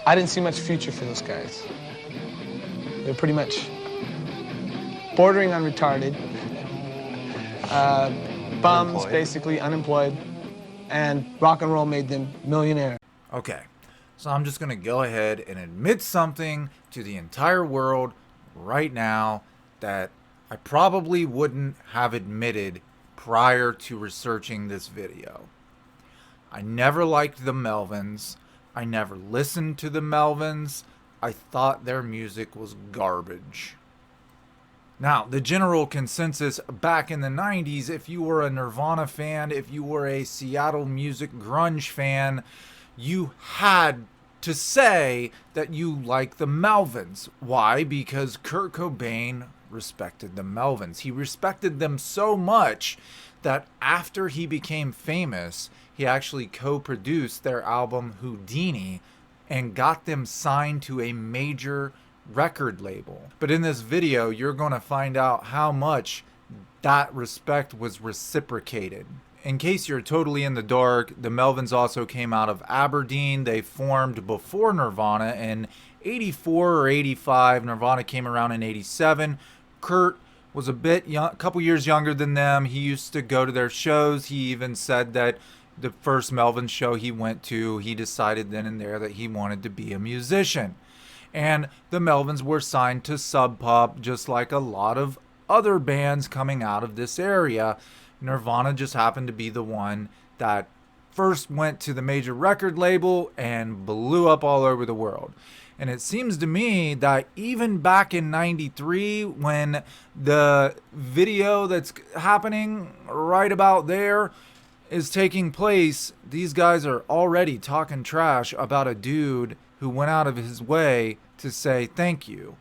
I didn't see much future for those guys. They're pretty much bordering on retarded, bums, basically, unemployed, and rock and roll made them millionaire. Okay, so I'm just gonna go ahead and admit something to the entire world right now that I probably wouldn't have admitted prior to researching this video. I never liked the Melvins. I never listened to the Melvins. I thought their music was garbage. Now, the general consensus back in the 90s, if you were a Nirvana fan, if you were a Seattle music grunge fan, you had to say that you like the Melvins. Why? Because Kurt Cobain respected the Melvins. He respected them so much that after he became famous, he actually co-produced their album Houdini and got them signed to a major record label. But in this video, you're going to find out how much that respect was reciprocated. In case you're totally in the dark, the Melvins also came out of Aberdeen. They formed before Nirvana in 84 or 85. Nirvana came around in 87. Kurt was a bit young, a couple years younger than them. He used to go to their shows. He even said that the first Melvins show he went to, he decided then and there that he wanted to be a musician. And the Melvins were signed to Sub Pop, just like a lot of other bands coming out of this area. Nirvana just happened to be the one that first went to the major record label and blew up all over the world. And it seems to me that even back in 93, when the video that's happening right about there is taking place, these guys are already talking trash about a dude who went out of his way to say thank you.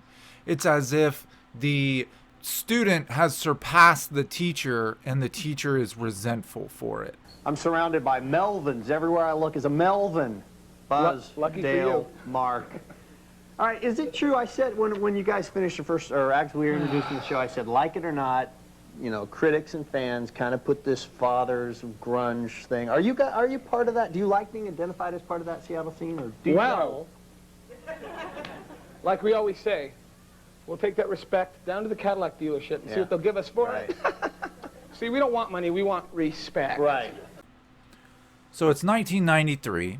It's as if the student has surpassed the teacher and the teacher is resentful for it. I'm surrounded by Melvins. Everywhere I look is a Melvin. Buzz, Lucky Dale, for you. Mark. All right, is it true I said when you guys finished your first, or actually we were introducing the show, I said, like it or not, you know, critics and fans kind of put this fathers of grunge thing. Are you part of that? Do you like being identified as part of that Seattle scene, or do you Well, like we always say, we'll take that respect down to the Cadillac dealership and see what they'll give us for it. See, we don't want money, we want respect. Right. So it's 1993.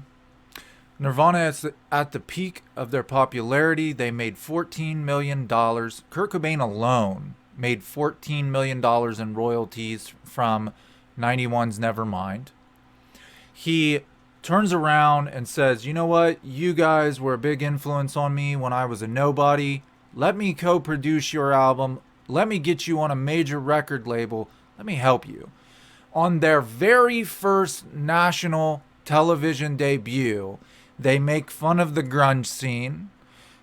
Nirvana is at the peak of their popularity. They made $14 million. Kurt Cobain alone made $14 million in royalties from 91's Nevermind. He turns around and says, you know what? You guys were a big influence on me when I was a nobody. Let me co-produce your album. Let me get you on a major record label. Let me help you. On their very first national television debut, they make fun of the grunge scene.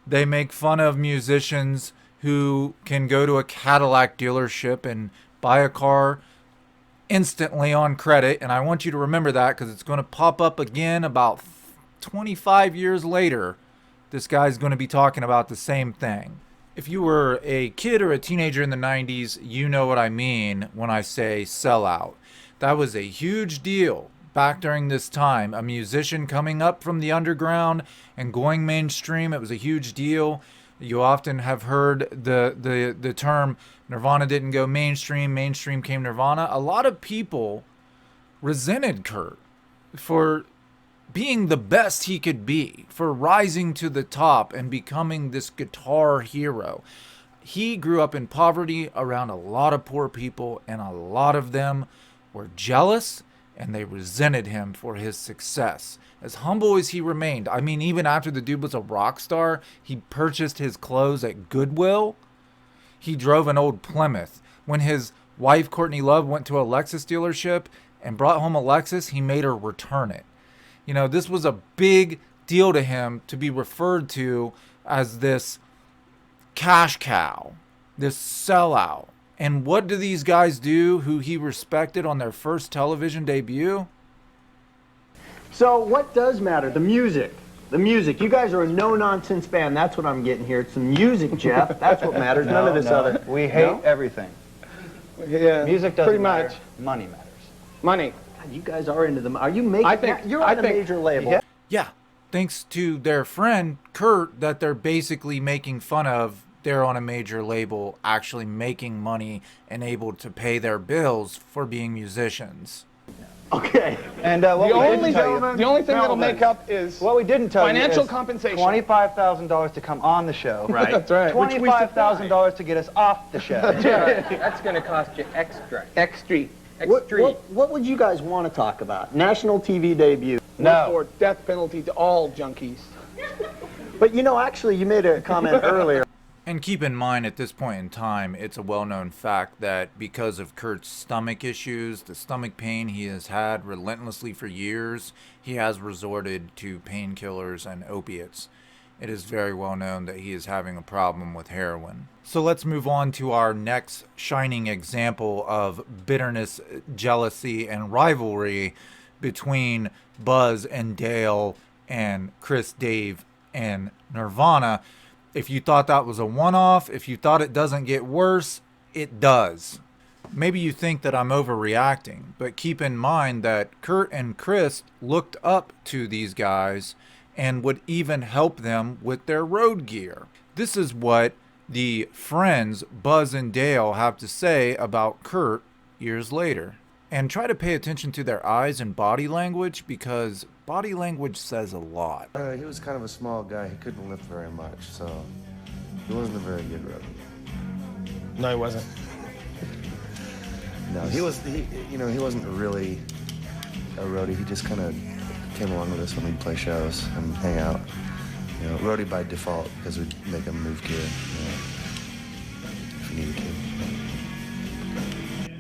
They make fun of musicians who can go to a Cadillac dealership and buy a car instantly on credit. And I want you to remember that because it's going to pop up again about 25 years later. This guy's going to be talking about the same thing. If you were a kid or a teenager in the 90s, you know what I mean when I say sellout. That was a huge deal back during this time. A musician coming up from the underground and going mainstream, it was a huge deal. You often have heard the term Nirvana didn't go mainstream, mainstream came Nirvana. A lot of people resented Kurt for being the best he could be, for rising to the top and becoming this guitar hero. He grew up in poverty around a lot of poor people, and a lot of them were jealous and they resented him for his success. As humble as he remained, I mean, even after the dude was a rock star, he purchased his clothes at Goodwill. He drove an old Plymouth. When his wife, Courtney Love, went to a Lexus dealership and brought home a Lexus, he made her return it. You know, this was a big deal to him to be referred to as this cash cow, this sellout. And what do these guys do who he respected on their first television debut? So what does matter? The music. The music. You guys are a no-nonsense band. That's what I'm getting here. It's the music, Jeff. That's what matters. None of this other. We hate everything. Yeah, Music doesn't pretty matter. much. Money matters. Money. God, you guys are into them. Are you making? You're on a major label. Yeah, thanks to their friend Kurt, that they're basically making fun of. They're on a major label, actually making money and able to pay their bills for being musicians. Okay. And The only thing that'll make up is what we didn't tell financial you is compensation. $25,000 to come on the show. Right. That's right. $25,000 to get us off the show. That's going to cost you extra. Extra. What would you guys want to talk about? National TV debut. No. Or death penalty to all junkies. But you know, actually, you made a comment earlier. And keep in mind, at this point in time, it's a well-known fact that because of Kurt's stomach issues, the stomach pain he has had relentlessly for years, he has resorted to painkillers and opiates. It is very well known that he is having a problem with heroin. So let's move on to our next shining example of bitterness, jealousy, and rivalry between Buzz and Dale and Chris, Dave, and Nirvana. If you thought that was a one-off, if you thought it doesn't get worse, it does. Maybe you think that I'm overreacting, but keep in mind that Kurt and Chris looked up to these guys and would even help them with their road gear. This is what the friends Buzz and Dale have to say about Kurt years later. And try to pay attention to their eyes and body language, because body language says a lot. He was kind of a small guy. He couldn't lift very much, so he wasn't a very good roadie. No, he wasn't. No, he wasn't really a roadie. He just kind of came along with us when we'd play shows and hang out. You know, roadie by default, because we'd make him move gear, if we needed to.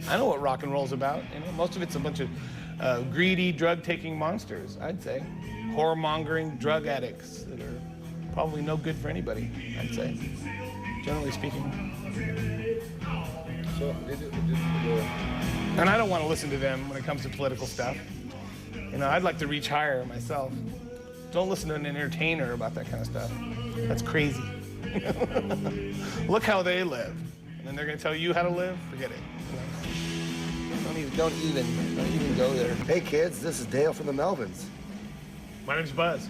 I know what rock and roll's about. You know, most of it's a bunch of greedy, drug-taking monsters, I'd say. Whoremongering drug addicts that are probably no good for anybody, I'd say, generally speaking. And I don't want to listen to them when it comes to political stuff. You know, I'd like to reach higher myself. Don't listen to an entertainer about that kind of stuff. That's crazy. Look how they live. And then they're going to tell you how to live? Forget it. Don't even go there. Hey kids, this is Dale from the Melvins. My name's Buzz.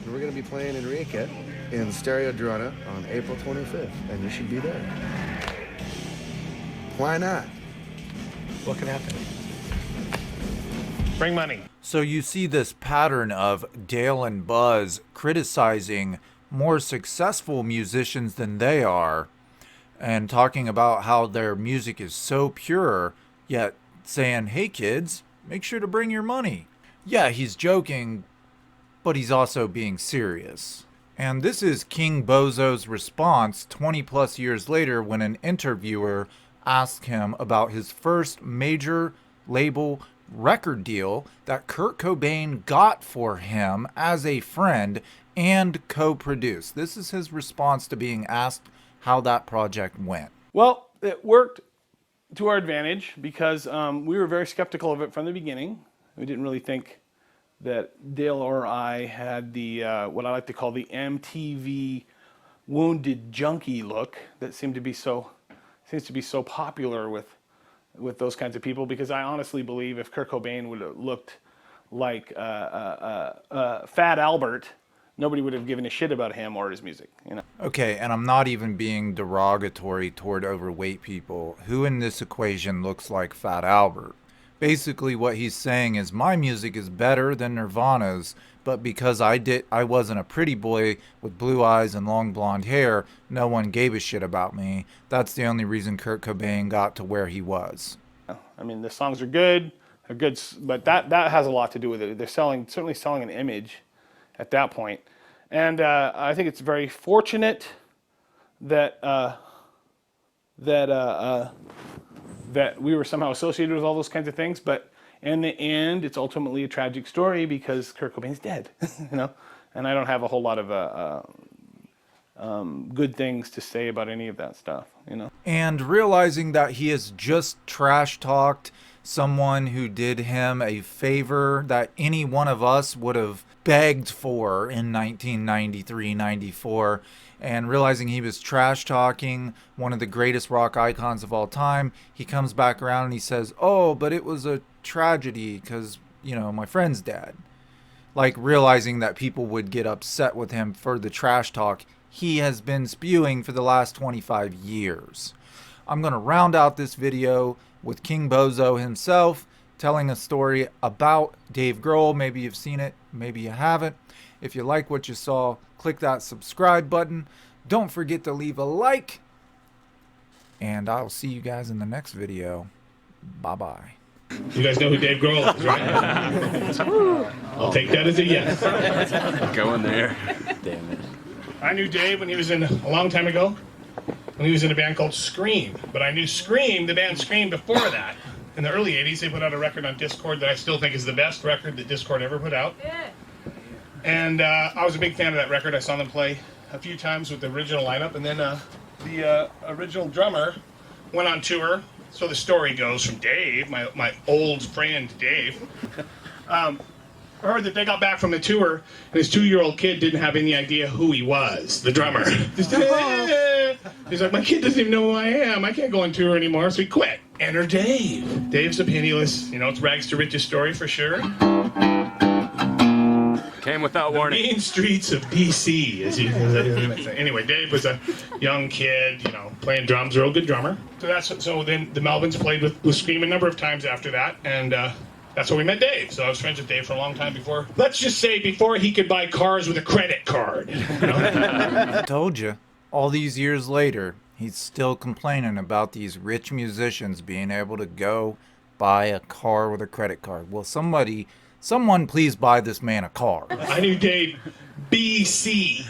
We're going to be playing Enrique in Nirvana on April 25th, and you should be there. Why not? What can happen? Bring money. So you see this pattern of Dale and Buzz criticizing more successful musicians than they are, and talking about how their music is so pure, yet saying, hey kids, make sure to bring your money. Yeah, he's joking, but he's also being serious. And this is King Bozo's response 20 plus years later when an interviewer asked him about his first major label record deal that Kurt Cobain got for him as a friend and co-produced. This is his response to being asked how that project went. Well, it worked to our advantage because we were very skeptical of it from the beginning. We didn't really think that Dale or I had the what I like to call the MTV wounded junkie look that seems to be so popular with those kinds of people. Because I honestly believe if Kurt Cobain would have looked like Fat Albert, nobody would have given a shit about him or his music, you know. Okay, and I'm not even being derogatory toward overweight people. Who in this equation looks like Fat Albert? Basically what he's saying is my music is better than Nirvana's, but because I wasn't a pretty boy with blue eyes and long blonde hair, no one gave a shit about me. That's the only reason Kurt Cobain got to where he was. I mean, the songs are good, but that has a lot to do with it. They're certainly selling an image at that point. And I think it's very fortunate that that we were somehow associated with all those kinds of things. But in the end, it's ultimately a tragic story because Kurt Cobain's dead, you know. And I don't have a whole lot of good things to say about any of that stuff, you know. And realizing that he has just trash talked someone who did him a favor that any one of us would have begged for in 1993-94, and realizing he was trash talking one of the greatest rock icons of all time, he comes back around and he says, oh, but it was a tragedy because, you know, my friend's dead. like realizing that people would get upset with him for the trash talk he has been spewing for the last 25 years. I'm going to round out this video with King Bozo himself telling a story about Dave Grohl. Maybe you've seen it, maybe you haven't. If you like what you saw, click that subscribe button. Don't forget to leave a like. And I'll see you guys in the next video. Bye-bye. You guys know who Dave Grohl is, right? I'll take that as a yes. Going there. Damn it. I knew Dave when he was in, a long time ago, when he was in a band called Scream. But I knew Scream, the band Scream, before that. In the early 80s, they put out a record on Discord that I still think is the best record that Discord ever put out. And I was a big fan of that record. I saw them play a few times with the original lineup. And then the original drummer went on tour. So the story goes from Dave, my old friend Dave. I heard that they got back from the tour, and his 2-year-old kid didn't have any idea who he was, the drummer. He's like, my kid doesn't even know who I am. I can't go on tour anymore, so he quit. Enter Dave. Dave's a penniless, it's rags to riches story for sure. Came without warning. Main streets of D.C. Anyway, Dave was a young kid, playing drums, real good drummer. So then the Melvins played with Scream a number of times after that, and that's where we met Dave. So I was friends with Dave for a long time before. Let's just say before he could buy cars with a credit card. I told you. All these years later, he's still complaining about these rich musicians being able to go buy a car with a credit card. Well, someone please buy this man a car. I knew Dave BC.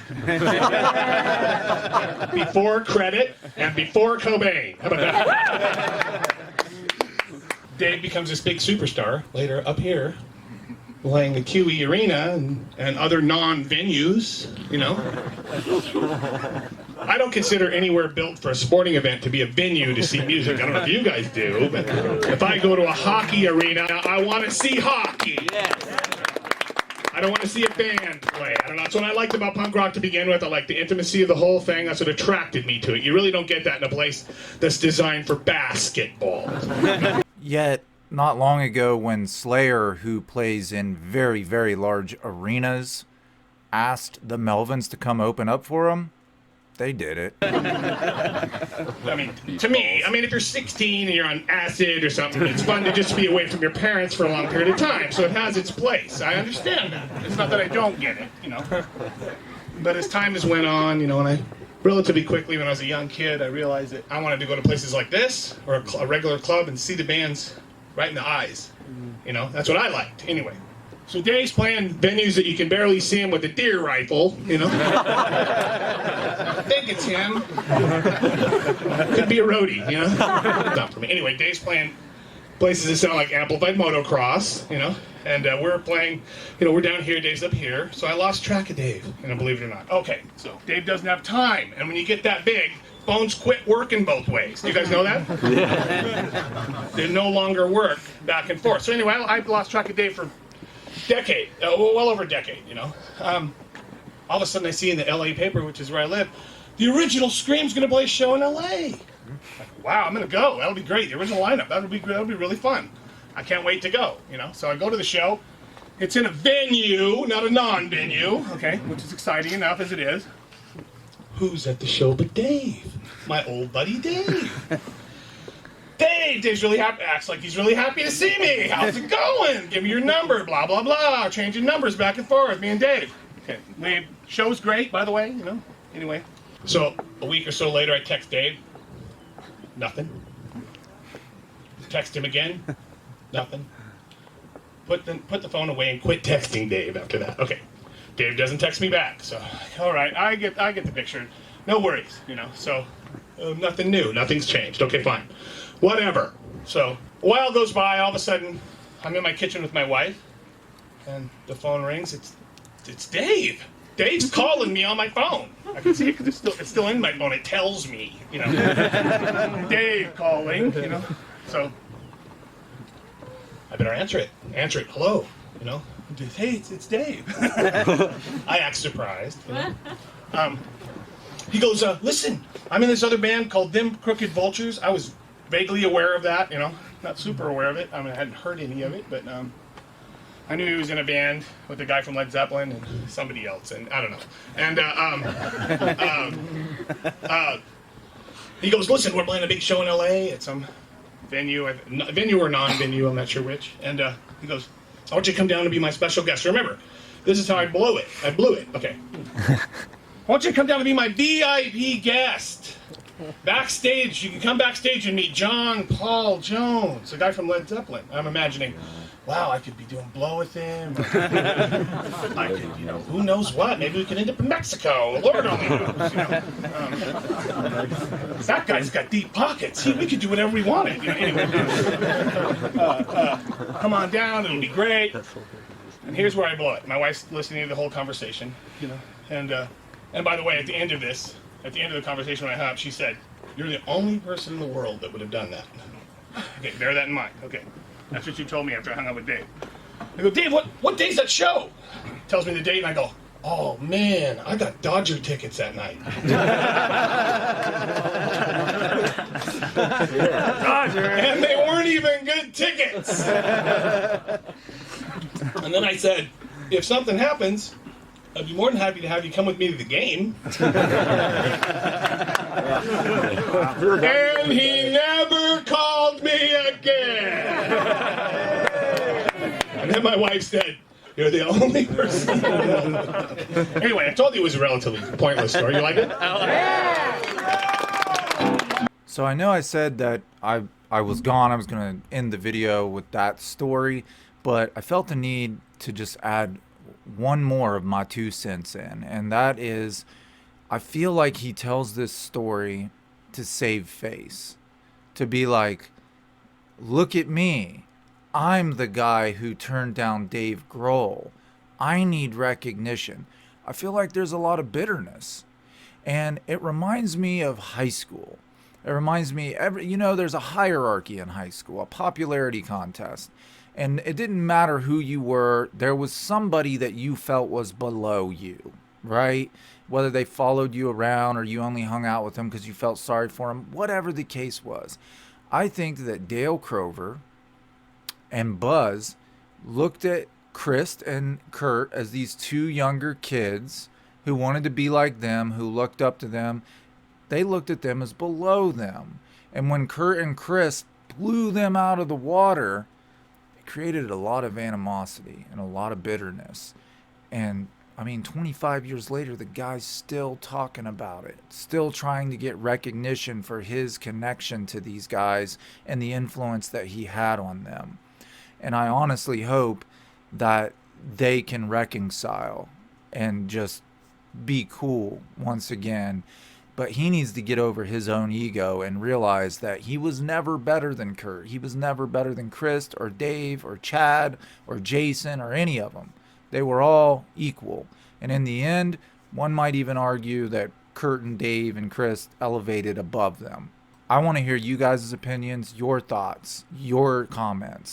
Before credit and before Cobain. How about that? Dave becomes this big superstar later up here, playing the QE Arena and other non-venues, I don't consider anywhere built for a sporting event to be a venue to see music. I don't know if you guys do, but if I go to a hockey arena, I want to see hockey. I don't want to see a band play. I don't know. That's what I liked about punk rock to begin with. I liked the intimacy of the whole thing. That's what attracted me to it. You really don't get that in a place that's designed for basketball. Yet, not long ago when Slayer, who plays in very, very large arenas, asked the Melvins to come open up for him, they did it. I mean, to me, if you're 16 and you're on acid or something, it's fun to just be away from your parents for a long period of time, so it has its place. I understand that. It's not that I don't get it, But as time has went on, and I relatively quickly, when I was a young kid, I realized that I wanted to go to places like this, or a regular club, and see the bands right in the eyes. That's what I liked, anyway. So Dave's playing venues that you can barely see him with a deer rifle, I think it's him. Could be a roadie, Not for me. Anyway, Dave's playing places that sound like amplified motocross, and we're playing, we're down here, Dave's up here, so I lost track of Dave, believe it or not. Okay, so Dave doesn't have time, and when you get that big, phones quit working both ways. Do you guys know that? Yeah. They no longer work back and forth. So anyway, I lost track of Dave for decade, well over a decade, all of a sudden I see in the LA paper, which is where I live, the original Scream's going to play a show in LA. Like, wow, I'm going to go. That'll be great. The original lineup. That'll be really fun. I can't wait to go, So I go to the show. It's in a venue, not a non-venue, okay, which is exciting enough as it is. Who's at the show but Dave? My old buddy Dave. Dave's really happy, acts like he's really happy to see me. How's it going? Give me your number, blah, blah, blah. Changing numbers back and forth, me and Dave. Okay, show's great, by the way, Anyway, so a week or so later, I text Dave. Nothing. Text him again. Nothing. Put the phone away and quit texting Dave after that. Okay, Dave doesn't text me back, so all right, I get the picture. No worries, So nothing new, nothing's changed. Okay, fine. Whatever. So a while goes by, all of a sudden, I'm in my kitchen with my wife, and the phone rings. It's Dave. Dave's calling me on my phone. I can see it because it's still in my phone. It tells me, Dave calling, So I better answer it. Answer it. Hello, Hey, it's Dave. I act surprised. He goes, listen, I'm in this other band called Them Crooked Vultures. I was vaguely aware of that, not super aware of it. I hadn't heard any of it, but I knew he was in a band with a guy from Led Zeppelin and somebody else, and I don't know. And he goes, listen, we're playing a big show in L.A. at some venue, venue or non-venue, I'm not sure which. And he goes, I want you to come down and be my special guest. Remember, this is how I blew it. Okay. I want you to come down and be my VIP guest. Backstage, you can come backstage and meet John Paul Jones, a guy from Led Zeppelin. I'm imagining, wow, I could be doing blow with him. Or I could, who knows what? Maybe we could end up in Mexico. Lord only knows. That guy's got deep pockets. We could do whatever we wanted. Anyway, come on down. It'll be great. And here's where I blow it. My wife's listening to the whole conversation. And by the way, at the end of the conversation when I hung up, she said, "You're the only person in the world that would have done that." Okay, bear that in mind. Okay. That's what she told me after I hung up with Dave. I go, Dave, what day's that show? Tells me the date, and I go, oh man, I got Dodger tickets that night. Dodger. And they weren't even good tickets. And then I said, if something happens, I'd be more than happy to have you come with me to the game. And he never called me again. And then my wife said, you're the only person. Anyway, I told you it was a relatively pointless story. You like it? So I know I said that I was gone. I was going to end the video with that story, but I felt the need to just add one more of my 2 cents in, and that is, I feel like he tells this story to save face, to be like, look at me, I'm the guy who turned down Dave Grohl, I need recognition. I feel like there's a lot of bitterness, and it reminds me of high school. It reminds me, there's a hierarchy in high school, a popularity contest. And it didn't matter who you were, there was somebody that you felt was below you, right? Whether they followed you around or you only hung out with them because you felt sorry for them, whatever the case was. I think that Dale Crover and Buzz looked at Chris and Kurt as these 2 younger kids who wanted to be like them, who looked up to them. They looked at them as below them. And when Kurt and Chris blew them out of the water, created a lot of animosity and a lot of bitterness. And I mean, 25 years later, the guy's still talking about it, still trying to get recognition for his connection to these guys and the influence that he had on them. And I honestly hope that they can reconcile and just be cool once again. But he needs to get over his own ego and realize that he was never better than Kurt. He was never better than Chris or Dave or Chad or Jason or any of them. They were all equal. And in the end, one might even argue that Kurt and Dave and Chris elevated above them. I want to hear you guys' opinions, your thoughts, your comments.